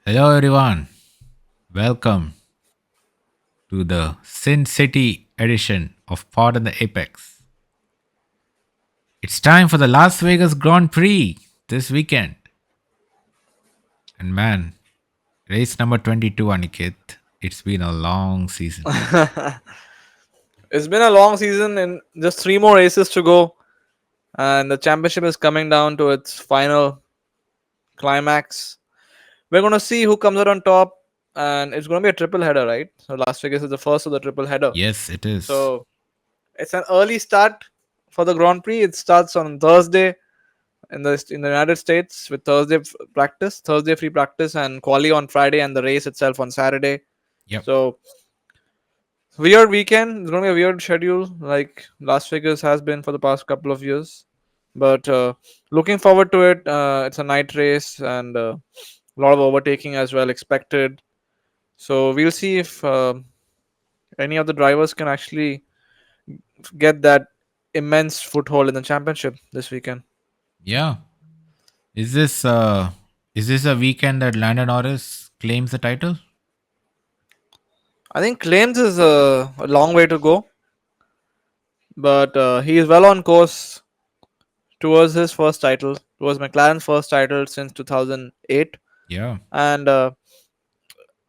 Hello, everyone. Welcome to the Sin City edition of Pod and the Apex. It's time for the Las Vegas Grand Prix this weekend. And man, race number 22, Aniket. It's been a long season. It's been a long season and just three more races to go, and the championship is coming down to its final climax. We're going to see who comes out on top, and it's going to be a triple header, right? So Las Vegas is the first of the triple header. Yes, it is. So it's an early start for the Grand Prix. It starts on Thursday in the United States with Thursday free practice, and quali on Friday, and the race itself on Saturday. Yep. So weird weekend. It's gonna be a weird schedule, like Las Vegas has been for the past couple of years. But looking forward to it. It's a night race and a lot of overtaking as well expected. So we'll see if any of the drivers can actually get that immense foothold in the championship this weekend. Yeah. Is this uh is this a weekend that Lando Norris claims the title? I think claims is a long way to go, but he is well on course towards his first title, towards McLaren's first title since 2008. Yeah. And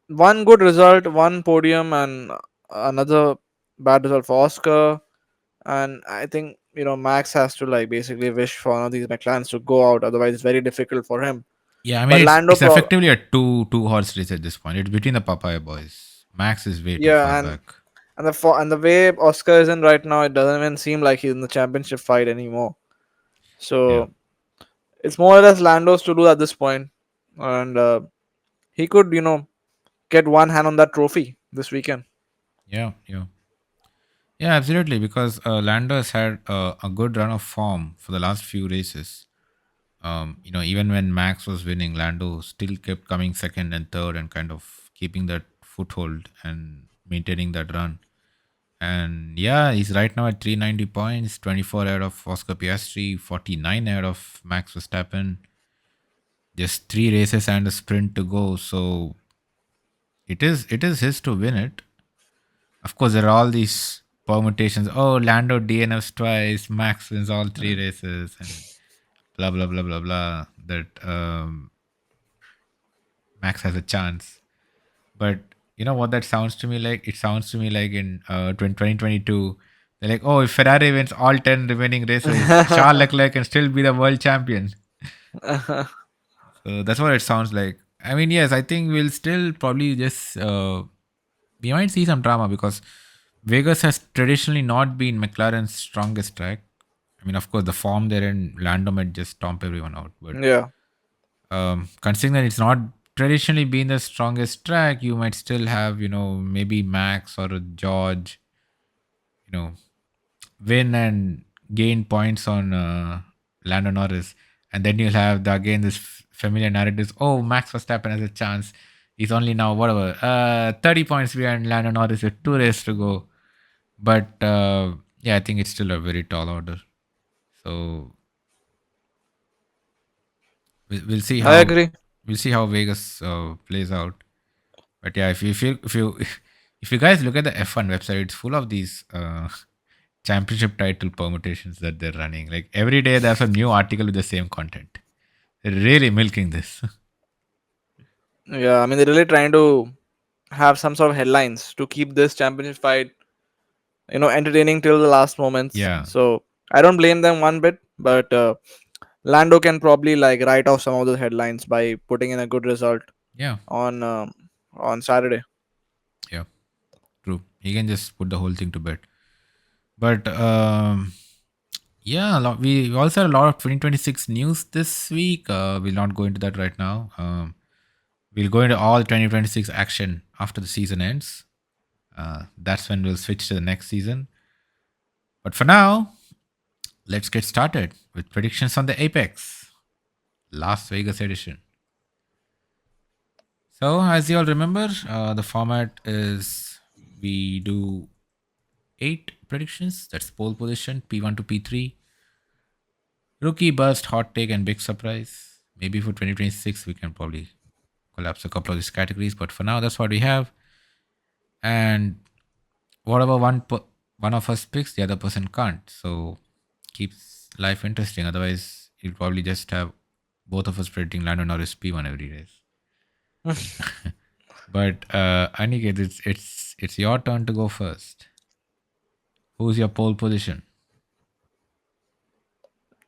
one good result, one podium, and another bad result for Oscar. And I think Max has to like basically wish for one of these McLarens to go out. Otherwise, it's very difficult for him. Yeah, I mean But it's effectively a two horse race at this point. It's between the Papaya boys. Max is way too far yeah, back. and the way Oscar is in right now, it doesn't even seem like he's in the championship fight anymore. Yeah. So it's more or less Lando's to do at this point, and he could get one hand on that trophy this weekend. Yeah. Yeah. Yeah, absolutely. Because Lando has had a good run of form for the last few races. Even when Max was winning, Lando still kept coming second and third and kind of keeping that foothold and maintaining that run. And yeah, he's right now at 390 points, 24 ahead of Oscar Piastri, 49 ahead of Max Verstappen. Just three races and a sprint to go. So it is his to win it. Of course, there are all these permutations. Oh, Lando DNFs twice, Max wins all three races, and blah blah blah blah blah. That Max has a chance. But you know what that sounds to me like? It sounds to me like in 2022, they're like, oh, if Ferrari wins all 10 remaining races, Charles Leclerc can still be the world champion. So that's what it sounds like. I mean, yes, I think we'll still probably just we might see some drama because Vegas has traditionally not been McLaren's strongest track. I mean, of course, the form they're in, Lando might just stomp everyone out. But Yeah, considering that it's not traditionally been the strongest track, you might still have, maybe Max or George, you know, win and gain points on Lando Norris. And then you'll have again this familiar narratives. Oh, Max Verstappen has a chance. He's only now whatever 30 points behind Lando Norris with two races to go. But yeah, I think it's still a very tall order. So we'll see I how agree. Vegas plays out. But yeah, if you if you guys look at the F1 website, it's full of these championship title permutations that they're running. Like every day, there's a new article with the same content. They're really milking this. Yeah, I mean they're really trying to have some sort of headlines to keep this championship fight, entertaining till the last moments. Yeah, So I don't blame them one bit, but Lando can probably like write off some of those headlines by putting in a good result yeah, on um, on Saturday. yeah. True. He can just put the whole thing to bed. But yeah, we also had a lot of 2026 news this week. We'll not go into that right now. We'll go into all 2026 action after the season ends. That's when we'll switch to the next season. But for now, let's get started with predictions on the Apex Las Vegas edition. So, as you all remember, the format is we do 8 predictions. That's pole position, P1 to P3, rookie burst, hot take, and big surprise. Maybe for 2026, we can probably collapse a couple of these categories. But for now, that's what we have. And whatever one of us picks, the other person can't. So keeps life interesting. Otherwise, you'll probably just have both of us predicting Lando Norris P1 every race. But Aniket, it's your turn to go first. Who's your pole position?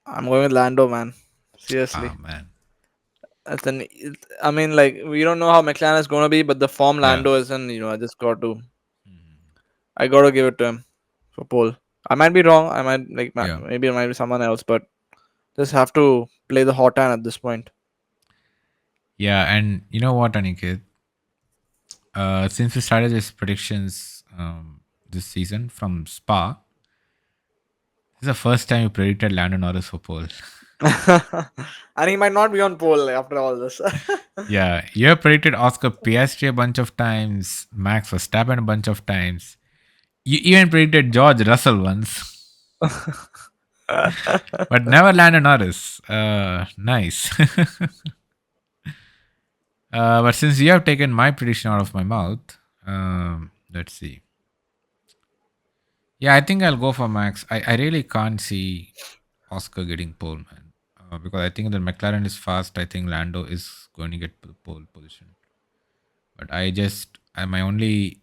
I'm going with Lando, man. Ah Seriously. man, I mean, like, we don't know how McLaren is going to be, but the form yeah. Lando is in, I just Mhm. I got to give it to him for pole. I might be wrong. I might, like, Yeah, maybe it might be someone else, but just have to play the hot hand at this point. yeah. And you know what, Aniket? Since we started these predictions this season from Spa, this is the first time you predicted Lando Norris for pole. And he might not be on pole after all this. Yeah, you have predicted Oscar Piastri a bunch of times, Max Verstappen a bunch of times. You even predicted George Russell once, but never Lando Norris. Nice. But since you have taken my prediction out of my mouth, let's see. Yeah, I think I'll go for Max. I really can't see Oscar getting pole, man. Because I think that McLaren is fast. I think Lando is going to get the pole position. But my only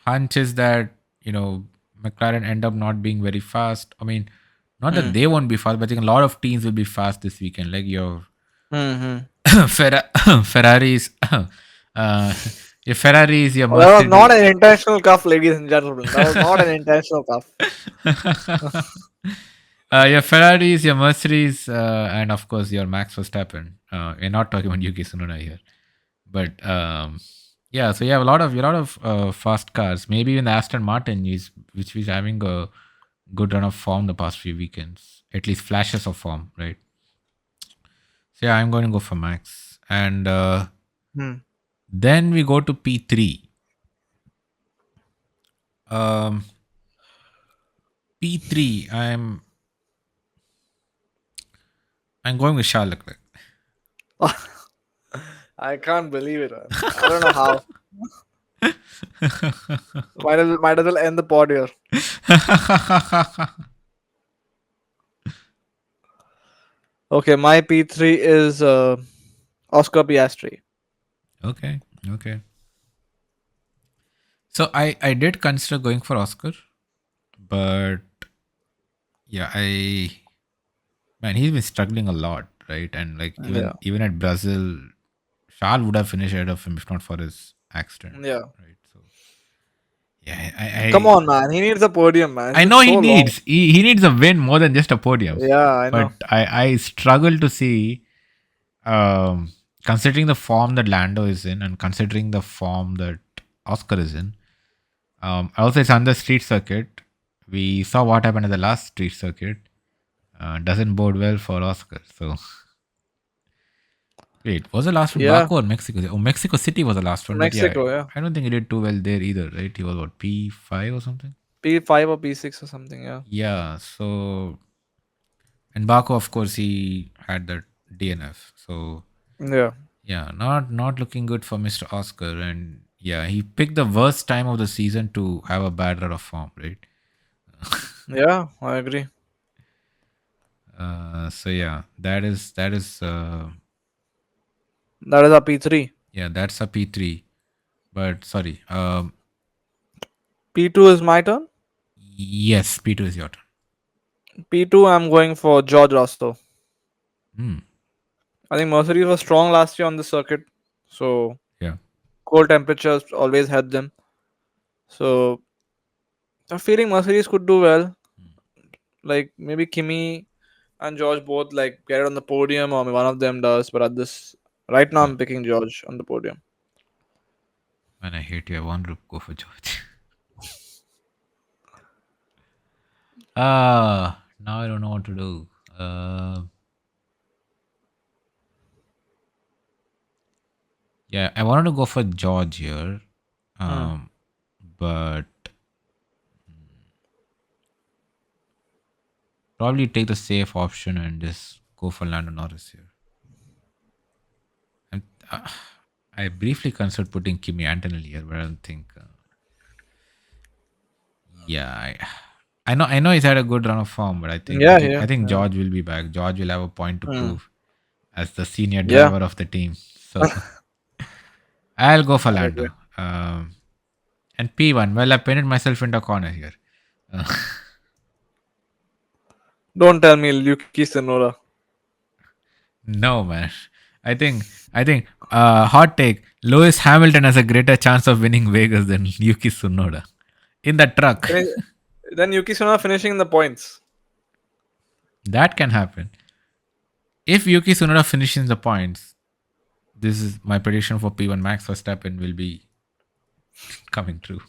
hunch is that, you know, McLaren end up not being very fast. I mean, not that Hmm. they won't be fast, but I think a lot of teams will be fast this weekend. Like your Hmm. Ferraris, your Ferraris, your That was not Mercedes. an intentional cuff, ladies and gentlemen. That was not an intentional cuff. Your Ferraris, your Mercedes, and of course your Max Verstappen. We're not talking about Yuki Tsunoda here, but yeah. So you have a lot of fast cars. Maybe even the Aston Martin which is having a good run of form the past few weekends. At least flashes of form, right? So yeah, I'm going to go for Max, and Hmm. then we go to P3. Um, P3. I'm going with Charles Leclerc. I can't believe it, man. I don't know how. Might as well end the pod here. Okay, my P3 is Oscar Piastri. Okay, okay. So I did consider going for Oscar, but yeah, man, he's been struggling a lot, right? And like even Yeah. even at Brazil, Charles would have finished ahead of him if not for his accident, Yeah. right? So yeah, Come on, man. He needs a podium, man. It's I been know he so long. needs he needs a win more than just a podium, Yeah, I but know. I struggle to see, um, considering the form that Lando is in and considering the form that Oscar is in. Also, it's on the street circuit. We saw what happened at the last street circuit. Doesn't bode well for Oscar. So, wait, was the last one Yeah. Baku or Mexico? Oh, Mexico City was the last one. But yeah, Mexico, yeah. I don't think he did too well there either, right? He was what, P5 or something? P5 or P6 or something, yeah. Yeah. So, and Baku, of course, he had that DNF. So, Yeah. yeah, not looking good for Mr. Oscar. And yeah, he picked the worst time of the season to have a bad run of form, right? Yeah, I agree. So yeah, that is That is our P3. yeah, that's a P3. But sorry, P2 is my turn. yes, P2 is your turn. P2, I'm going for George Russell. Hmm. I think Mercedes was strong last year on the circuit. So, Yeah. cold temperatures always help them. So, I'm feeling Mercedes could do well. Like, maybe Kimi and George both, like, get it on the podium, or one of them does. But at this, right now, Oh I'm picking George on the podium. man, I hate you. I want to go for George. Now I don't know what to do. Yeah, I wanted to go for George here. Hmm. Um, but probably take the safe option and just go for Lando Norris here. And, uh, I briefly considered putting Kimi Antonelli here, but I don't think. Yeah, I know he's had a good run of form, but I think I Yeah, think yeah, I think yeah. George will be back. George will have a point to Hmm. prove as the senior Yeah, driver of the team. So I'll go for I agree. Lando. And P1. Well, I painted myself into a corner here. Uh, Don't tell me Yuki Tsunoda. no, man. I think hot take. Lewis Hamilton has a greater chance of winning Vegas than Yuki Tsunoda in the truck. Fini- Then Yuki Tsunoda finishing in the points. That can happen. If Yuki Tsunoda finishes the points, this is my prediction for P1 Max Verstappen will be coming true.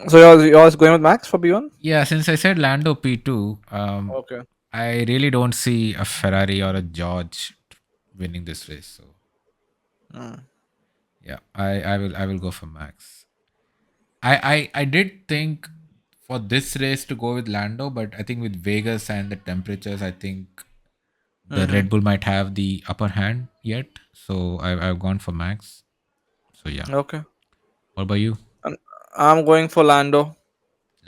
So yours going with Max for B1? Yeah, since I said Lando P2, Okay. I really don't see a Ferrari or a George winning this race. So Mm. yeah, I will go for Max. I did think for this race to go with Lando, but I think with Vegas and the temperatures, I think the Mm-hmm. Red Bull might have the upper hand yet. So I've gone for Max. So yeah. Okay. What about you? And I'm going for Lando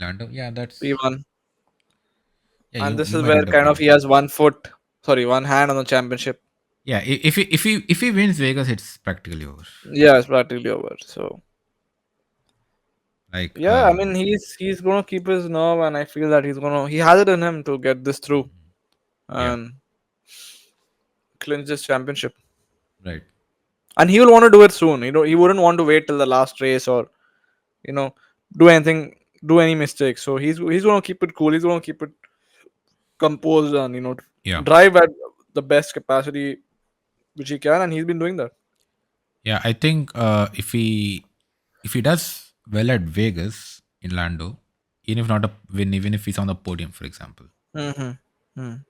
Lando? Yeah, that's P1, yeah, and you this you is might where end up kind of winning. he has one foot, sorry, one hand on the championship. Yeah, if he wins Vegas, it's practically over. Yeah, it's practically over. So Like yeah, I mean he's gonna keep his nerve, and I feel that he has it in him to get this through yeah, and clinch this championship. right. And he will want to do it soon. He wouldn't want to wait till the last race or you know do anything, do any mistakes. So he's gonna keep it cool. He's gonna keep it composed and Yeah. drive at the best capacity which he can, and he's been doing that. Yeah, I think if he does well at Vegas in Lando, even if not a win, even if he's on the podium, for example, Mm-hmm. Mm.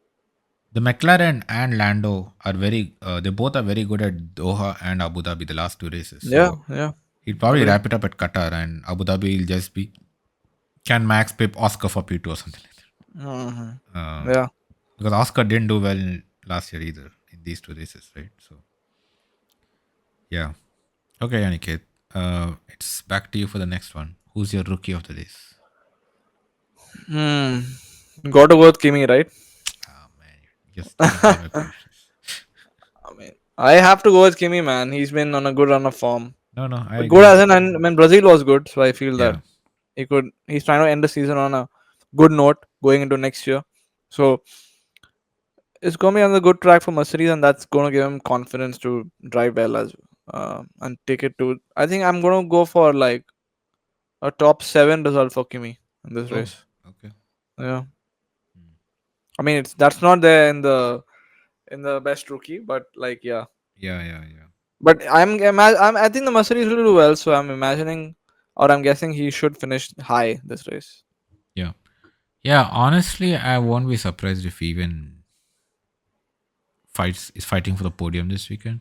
the McLaren and Lando are they both are very good at Doha and Abu Dhabi, the last two races. Yeah, So yeah, he'll probably agree. wrap it up at Qatar, and Abu Dhabi will just be can Max pip Oscar for P2 or something like Hmm. that. Yeah. Because Oscar didn't do well last year either in these two races, right? So yeah. Okay, Aniket. It's back to you for the next one. Who's your rookie of the race? Hmm. Got to go with Kimi, right? Ah man, you're stealing all my predictions. I mean, I have to go with Kimi, man. He's been on a good run of form. No, no, I But good agree. as in, I mean, Brazil was good, so I feel that Yeah, he's trying to end the season on a good note going into next year. So it's going to be on the good track for Mercedes, and that's going to give him confidence to drive well as and take it to. I think I'm going to go for like a top seven result for Kimi in this oh, race. okay. Yeah, Hmm. I mean that's not there in the best rookie, but like yeah. Yeah, yeah, yeah, But I think the Mercedes will do well, so I'm imagining or I'm guessing he should finish high this race. yeah, yeah. Honestly, I won't be surprised if he even fighting for the podium this weekend.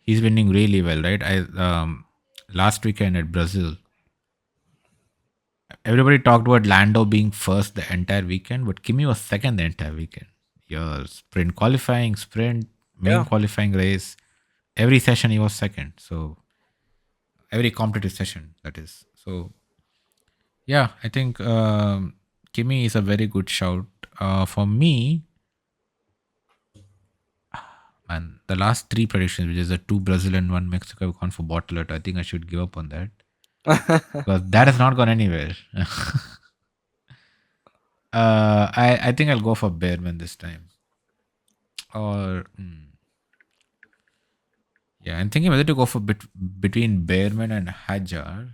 He's winning really well, right? I last weekend at Brazil, everybody talked about Lando being first the entire weekend, but Kimi was second the entire weekend. Your sprint qualifying, sprint main Yeah. qualifying race, every session he was second. So every competitive session that is. So yeah, I think Kimi is a very good shout. For me, and the last three predictions, which is a two Brazil and one Mexico, I've gone for Bottlet. I think I should give up on that because that has not gone anywhere. I think I'll go for Bearman this time. Or yeah, I'm thinking whether to go for between Bearman and Hajar.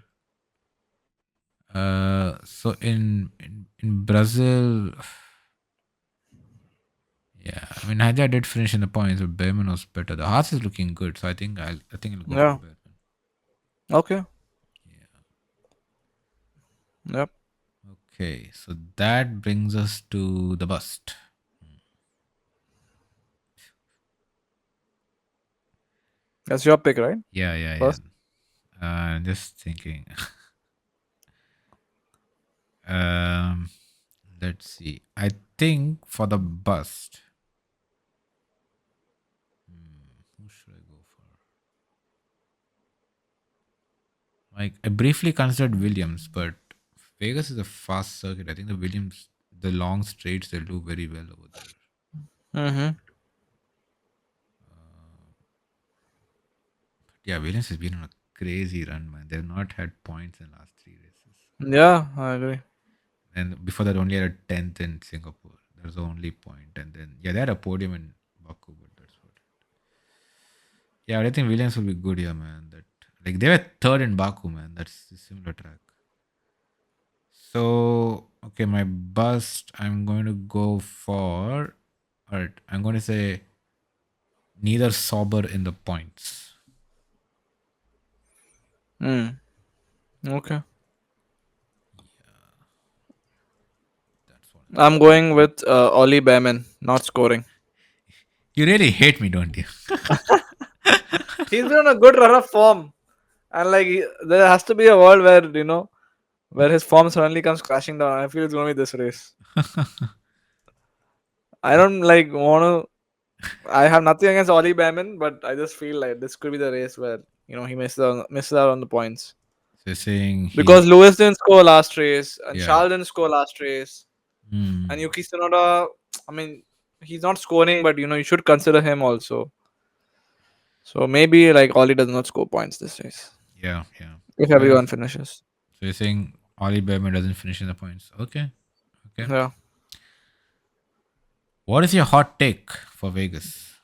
So in Brazil, yeah, I mean Hajar did finish in the points, but Bearman was better. The horse is looking good, so I think I'll go for Yeah. Bearman. Okay. Yeah. Yep. Okay, so that brings us to the bust. That's your pick, right? Yeah, yeah, yeah. First. Just thinking. um, let's see. I think for the bust, who should I go for? Like I briefly considered Williams, but Vegas is a fast circuit. I think the Williams, the long straights, they'll do very well over there. Mm-hmm. Yeah, Williams has been on a crazy run, man. They've not had points in the last three races. Yeah, I agree. And before that, only had a 10th in Singapore. That was the only point. And then, yeah, they had a podium in Baku, but that's what. Yeah, but I think Williams will be good here, man. That like they were third in Baku, man. That's a similar track. So okay, my bust. I'm going to go for. All right, I'm going to say neither Sauber in the points. Mm. Okay. That's what I'm going with Ollie Behrman not scoring. you really hate me, don't you? He's been on a good run of form, and like there has to be a world where where his form suddenly comes crashing down. I feel it's gonna be this race. I don't like want to. I have nothing against Ollie Behrman, but I just feel like this could be the race where he misses out on the points So you're saying because he, Lewis didn't score last race and yeah. Charles didn't score last race and Hmm. Yuki Tsunoda. I mean, he's not scoring, but you should consider him also. So maybe like Ollie does not score points this race Yeah, yeah. if Well, everyone finishes. so you're saying Ollie Behrman doesn't finish in the points. Okay, okay. Yeah, What is your hot take for Vegas?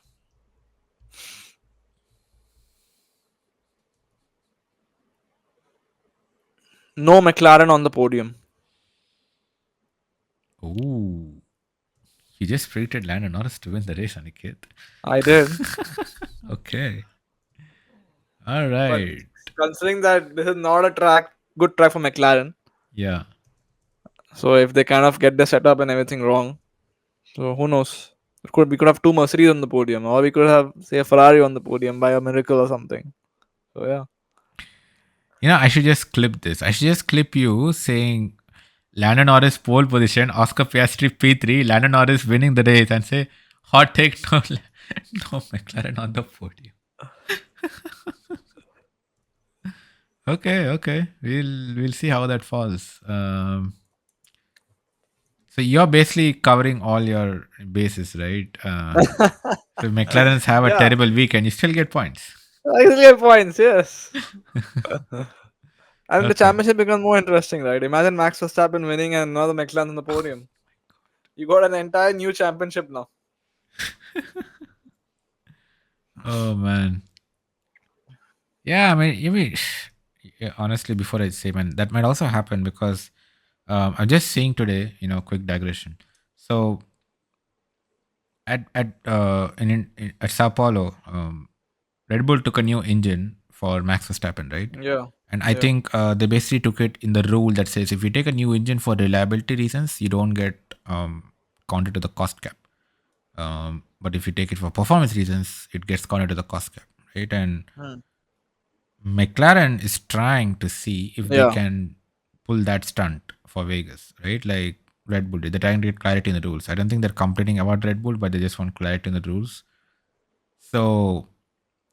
no McLaren on the podium. Ooh, you just predicted Lando Norris to win the race, Aniket. I did, Okay. All but right. considering that this is not a good track for McLaren, Yeah. so if they kind of get the setup and everything wrong, so who knows? We could have two Mercedes on the podium, or we could have say a Ferrari on the podium by a miracle or something. So yeah, You know, I should just clip this. I should just clip you saying Lando Norris pole position, Oscar Piastri P3, Lando Norris winning the race, and say hot take no, no McLaren on the podium. Okay, okay. We'll see how that falls. So you're basically covering all your bases, right? So McLarens have a yeah, terrible weekend, you still get points. actually get points. Yes, and the Okay. championship becomes more interesting, right? Imagine Max Verstappen winning and another McLaren on the podium. You got an entire new championship now. Oh man. Yeah, I mean, yeah, honestly, before I say, man, that might also happen because I'm just seeing today, quick digression. So at Sao Paulo, Red Bull took a new engine for Max Verstappen, right? Yeah, And I yeah. think they basically took it in the rule that says if you take a new engine for reliability reasons, you don't get counted to the cost cap. But if you take it for performance reasons, it gets counted to the cost cap, right? And Hmm. McLaren is trying to see if they Yeah. can pull that stunt for Vegas, right? Like Red Bull did. They're trying to get clarity in the rules. I don't think they're complaining about Red Bull, but they just want clarity in the rules. So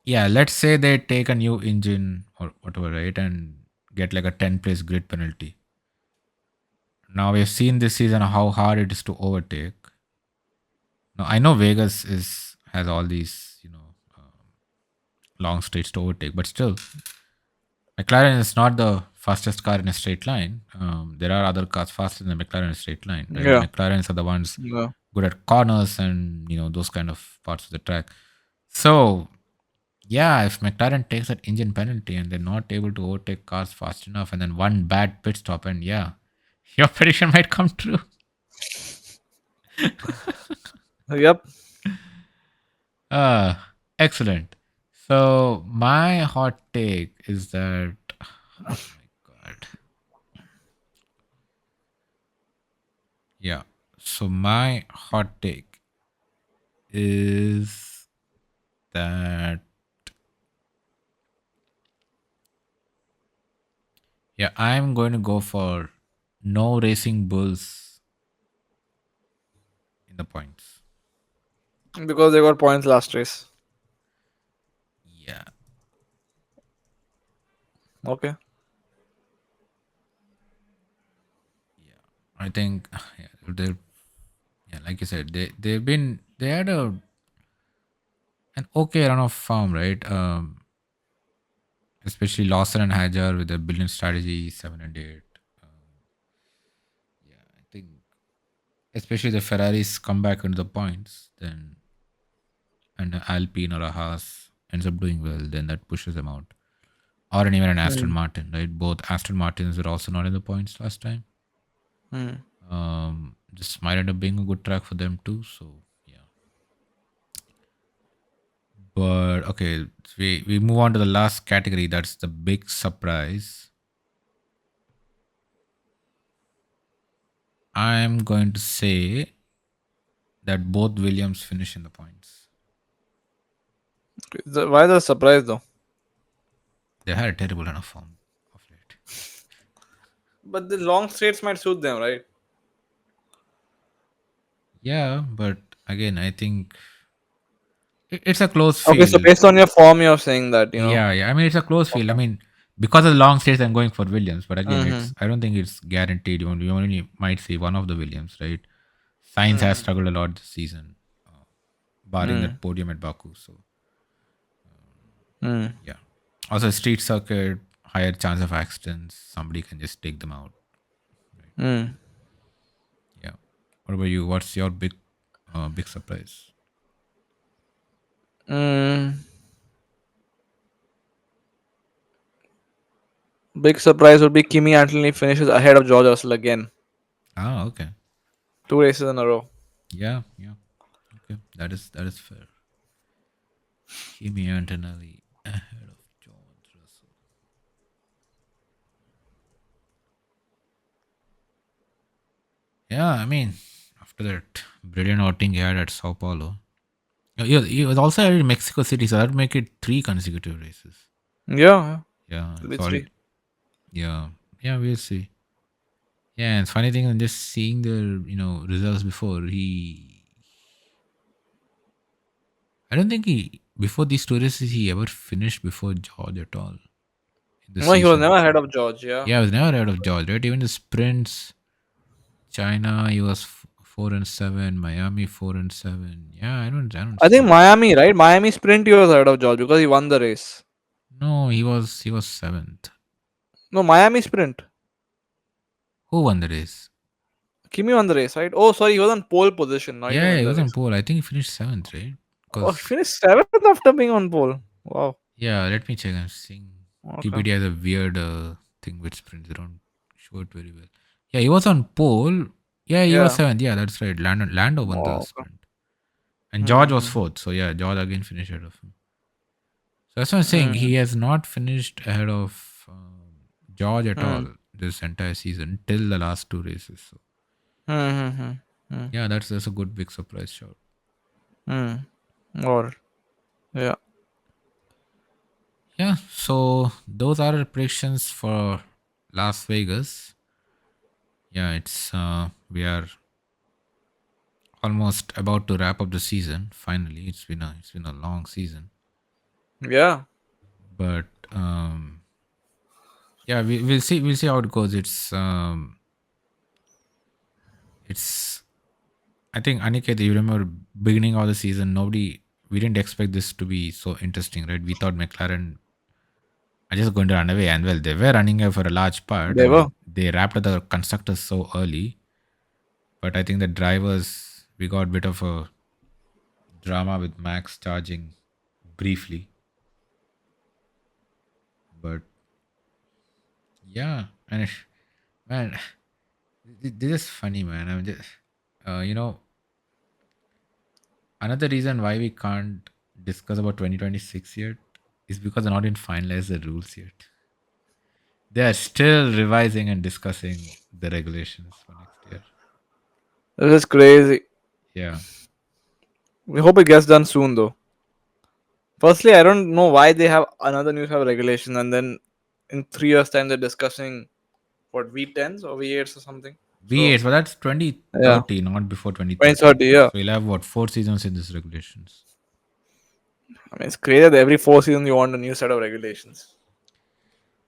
yeah, let's say they take a new engine or whatever, right, and get like a 10 place grid penalty. Now we've seen this season how hard it is to overtake. Now I know Vegas is has all these long straights to overtake, but still McLaren is not the fastest car in a straight line. There are other cars faster than McLaren in a straight line, right? Yeah. McLarens are the ones Yeah. good at corners and those kind of parts of the track. So yeah, if McLaren takes that engine penalty and they're not able to overtake cars fast enough, and then one bad pit stop, and yeah, your prediction might come true. Yep. Excellent. So my hot take is that oh my god, yeah. So my hot take is that yeah, I'm going to go for no racing bulls in the points. Because they got points last race. Yeah. Okay. I think yeah, they yeah, like you said, they had an okay run of form, right? Especially Lawson and Hajar with the brilliant strategy, 7 and 8. Yeah, I think especially the Ferraris come back into the points, then and Alpine or a Haas ends up doing well, then that pushes them out. Or even an Aston Mm. Martin, right? Both Aston Martins were also not in the points last time. Mm. This might end up being a good track for them too. So yeah. But okay, we move on to the last category. That's the big surprise. I'm going to say that both Williams finish in the points. Why the surprise though? They had a terrible run of form of late. But the long straights might suit them, right? Yeah, but again, I think it's a close Okay, so field. based on your form, you're saying that, you know. Yeah, yeah. I mean, it's a close field. I Okay. mean, because of the long stays, I'm going for Williams. But again, Mm-hmm. it's I don't think it's guaranteed. You only might see one of the Williams, right? Science has Mm. struggled a lot this season, barring Mm. that podium at Baku. So Mm. yeah. Also, street circuit, higher chance of accidents. Somebody can just take them out. Right? Mm. Yeah. What about you? What's your big surprise? Mm. Big surprise would be Kimi Anthony finishes ahead of George Russell again. Ah, okay. 2 races in a row. Yeah, yeah. Okay, that is fair. Kimi Antonelli ahead of George Russell. Yeah, I mean, after that brilliant outing he had at Sao Paulo, he was also at Mexico City, so that'd make it three consecutive races. Yeah, Yeah, it'll be it's all. three. Yeah, yeah, we'll see. Yeah, and it's funny thing, I'm just seeing the results before I don't think he before these two races he ever finished before George at all in the No, he was season. never ahead of George. Yeah. Yeah, I was never out of George, right? Even the sprints, China, he was 4-7, Miami 4-7. Yeah, I don't I think see. Miami, right? Miami sprint he was ahead of George because he won the race. No, he was seventh. No, Miami sprint. Who won the race? Kimi won the race, right? Oh, sorry, he was on pole position. Now he didn't Yeah, win he the was on race. pole. I think he finished seventh, right? Oh, he Because finished seventh after being on pole. Wow. yeah, let me check. I'm seeing Okay. TPD has a weird thing with sprints. They don't show it very well. Yeah, he was on pole. Yeah, he was Yeah. seventh. Yeah, that's right. Lando won the Oh, okay. sprint, and George was Mm-hmm. fourth. So yeah, George again finished ahead of him. So that's what I'm saying. Mm-hmm. He has not finished ahead of George at all Mm-hmm. this entire season till the last two races. So Mm-hmm. yeah, that's a good big surprise shot. Mm-hmm. Or yeah. Yeah, so those are our predictions for Las Vegas. Yeah, we are almost about to wrap up the season. Finally, it's been a long season, Yeah. but yeah, we'll see how it goes. It's I think Aniket, you remember beginning of the season, we didn't expect this to be so interesting, right? We thought McLaren are just going to run away, and well, they were running away for a large part, They were. and they wrapped up the constructors so early. But I think the drivers, we got a bit of a drama with Max charging briefly, but yeah, and man, this is funny, man. I'm just, you know, another reason why we can't discuss about 2026 yet is because they're not in finalize the rules yet. They are still revising and discussing the regulations for next year. This is crazy. Yeah. We hope it gets done soon though. Firstly, I don't know why they have another new set of regulation and then in 3 years' time they're discussing what V10s or V8s or something. So V8, but that's yeah. 2030, not before 2030. 2030, yeah. So we'll have what, 4 seasons in these regulations. I mean it's crazy that every 4 seasons you want a new set of regulations.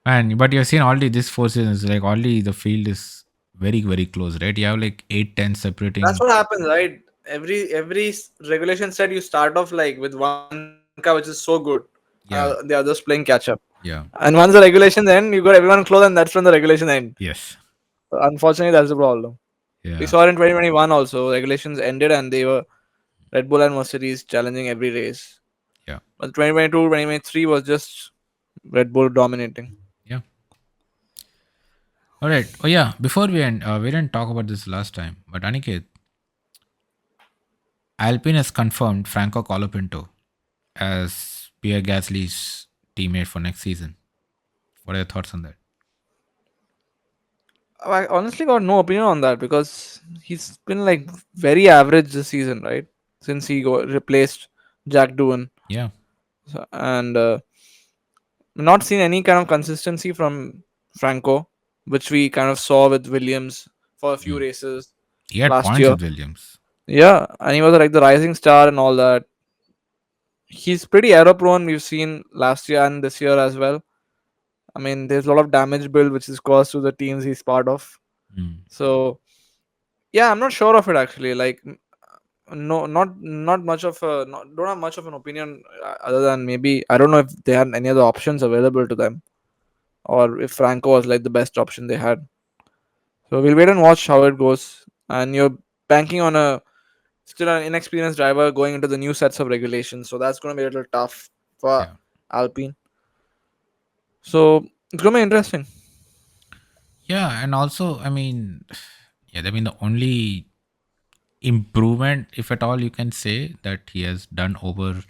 And but you've seen already this 4 seasons, like already the field is very very close, right? You have like 8 10 That's separating. what happens, right? Regulation set you start off like with one car which is so good, the Yeah, others playing catch up. yeah, And once the regulations end, you got everyone close, and that's when the regulation end. yes, Unfortunately, that's the problem. We yeah, saw it in 2021 also. Regulations ended, and they were Red Bull and Mercedes challenging every race. yeah, But 2022, 2023 was just Red Bull dominating. yeah. All right. Oh yeah. Before we end, we didn't talk about this last time, but Aniket, Alpine has confirmed Franco Colapinto as Pierre Gasly's teammate for next season. What are your thoughts on that? I honestly got no opinion on that because he's been like very average this season, right? Since he got replaced Jack Doohan. Yeah. And not seen any kind of consistency from Franco, which we kind of saw with Williams for a few Mm. races He had last points year. with Williams. Yeah, and he was like the rising star and all that. He's pretty error prone. We've seen last year and this year as well. I mean, there's a lot of damage build which is caused to the teams he's part of. Mm. So yeah, I'm not sure of it actually. Like, no, not much of a don't have much of an opinion other than maybe I don't know if they had any other options available to them or if Franco was like the best option they had. So we'll wait and watch how it goes. And you're banking on a still an inexperienced driver going into the new sets of regulations, so that's going to be a little tough for Yeah. Alpine. So it's going to be interesting. Yeah, and also, I mean, yeah, I mean the only improvement, if at all, you can say that he has done over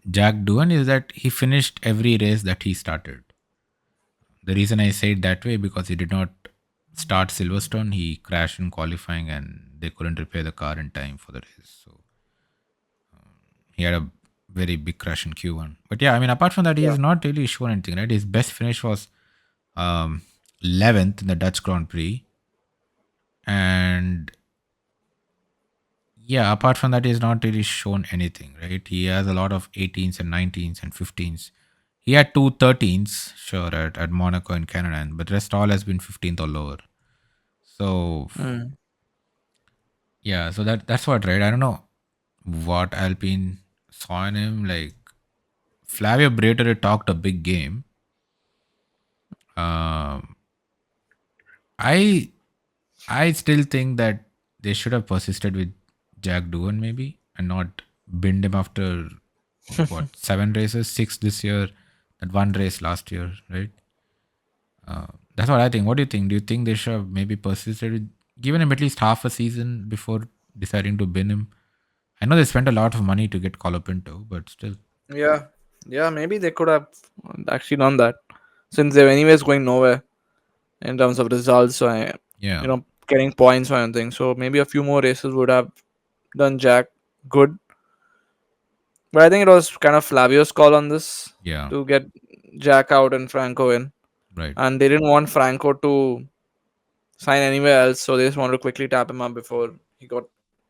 Jack Doohan is that he finished every race that he started. The reason I say it that way because he did not start Silverstone. He crashed in qualifying and they couldn't repair the car in time for the race. So he had a very big crash in Q1. But yeah, I mean, apart from that, he Yeah. has not really shown anything, right? His best finish was 11th in the Dutch Grand Prix. And yeah, apart from that, he's not really shown anything, right? He has a lot of 18s and 19s and 15s. He had two 13s, sure, at Monaco and Canada, but rest all has been 15th or lower. So Mm. yeah, so that's what, right? I don't know what Alpine saw in him. Like Flavio Briatore talked a big game. Um, I I still think that they should have persisted with Jack Doohan maybe and not binned him after what 7 races, 6 this year, that one race last year, right? That's what I think. What do you think? Do you think they should have maybe persisted with given him at least half a season before deciding to bin him? I know they spent a lot of money to get Colapinto, but still, Yeah. Yeah, maybe they could have actually done that since they're anyways going nowhere in terms of results. So yeah, getting points or anything. So maybe a few more races would have done Jack good. But I think it was kind of Flavio's call on this yeah, to get Jack out and Franco in. right. And they didn't want Franco to sign anywhere else, so they just wanted to quickly tap him up before he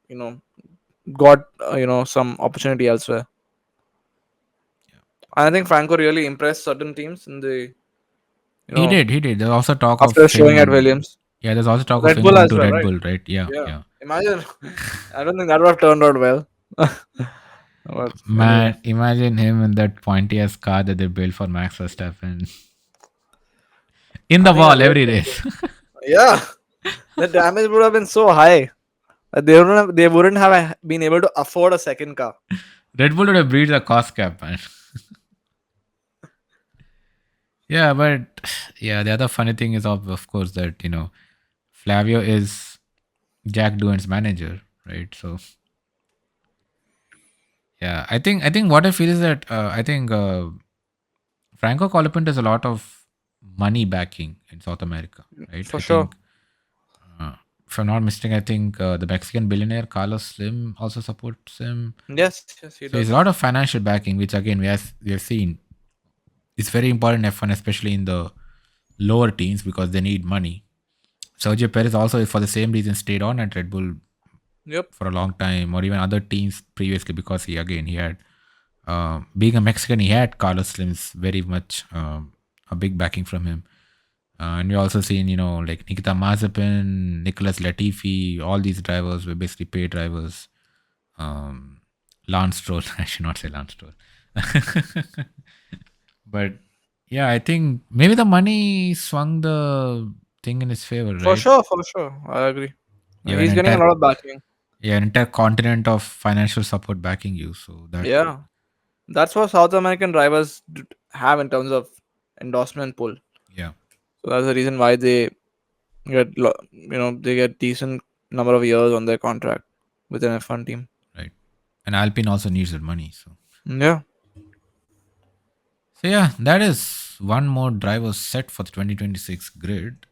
you know, got some opportunity elsewhere. And I think Franco really impressed certain teams in the you He know did, he did. There's also talk after of showing at him. Williams, Yeah, there's also talk of Red him Bull going as to well, Red right? Bull, right? Yeah, Yeah. yeah. Imagine, I don't think that would have turned out well. But anyway, Man, imagine him in that pointy ass car that they built for Max Verstappen in I the think that wall would every have race. yeah, the damage would have been so high that they wouldn't have been able to afford a second car. Red Bull would have breached the cost cap, man. Yeah, but yeah, the other funny thing is of course that Flavio is Jack Doohan's manager, right? So yeah, I think what I feel is that I think Franco Colapinto has a lot of money backing in South America, right? For I sure. think uh, if I'm not mistaken, I think the Mexican billionaire Carlos Slim also supports him. Yes, yes, he So it's a does. lot of financial backing, which again we have seen it's very important in F1, especially in the lower teams because they need money. Sergio Perez also, for the same reason, stayed on at Red Bull Yep. for a long time, or even other teams previously, because he had being a Mexican, he had Carlos Slim's very much a big backing from him. And you also seen, like Nikita Mazepin, Nicholas Latifi, all these drivers were basically paid drivers. Um, Lance Stroll, I should not say Lance Stroll. But yeah, I think maybe the money swung the thing in his favor, right? For sure, I agree. You have an He's getting a entire lot of backing. yeah, an entire continent of financial support backing you. So that Yeah, that's what South American drivers have in terms of endorsement pull. yeah, So that's the reason why they they get decent number of years on their contract with an F1 team. right. And Alpine also needs that money. Yeah, So yeah, that is one more driver set for the 2026 grid.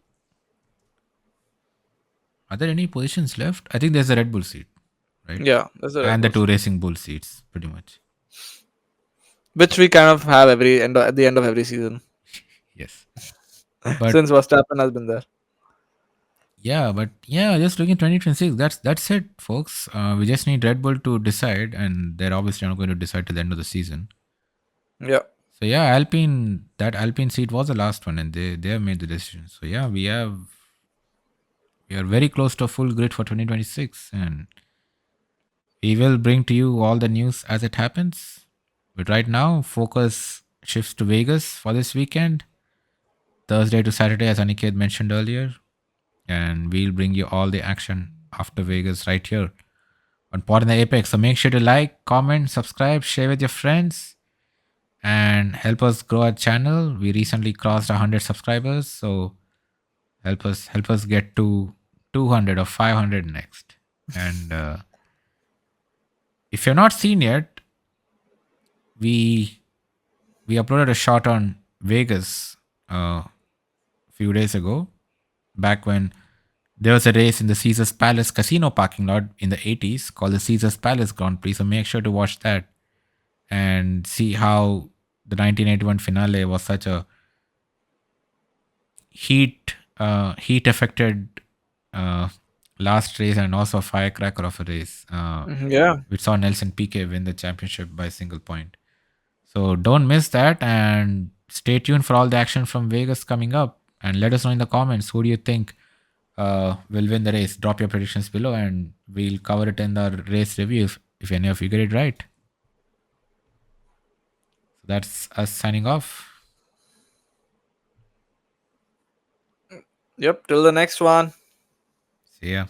Are there any positions left? I think there's a Red Bull seat, right? yeah, that's the Red And the Bull two seat, Racing Bull seats, pretty much. which we kind of have at the end of every season Yes. But since Verstappen has been there. yeah, just looking 2026. That's it, folks. We just need Red Bull to decide, and they're obviously not going to decide till the end of the season. Yeah, So yeah, Alpine, that Alpine seat was the last one, and they have made the decision. So yeah, we are very close to a full grid for 2026, and we will bring to you all the news as it happens. But right now, focus shifts to Vegas for this weekend, Thursday to Saturday, as Aniket mentioned earlier, and we'll bring you all the action after Vegas right here on Pod in the Apex. So make sure to like, comment, subscribe, share with your friends, and help us grow our channel. We recently crossed 100 subscribers, so help us get to 200 or 500 next. And if you're not seen yet, we we uploaded a shot on Vegas a few days ago, back when there was a race in the Caesars Palace casino parking lot in the 80s called the Caesars Palace Grand Prix. So make sure to watch that and see how the 1981 finale was such a heat affected uh, last race, and also a firecracker of a race, yeah. which saw Nelson Piquet win the championship by a single point. So don't miss that, and stay tuned for all the action from Vegas coming up. And let us know in the comments, who do you think will win the race? Drop your predictions below, and we'll cover it in the race review if any of you get it right. So that's us signing off. Yep. Till the next one. See ya.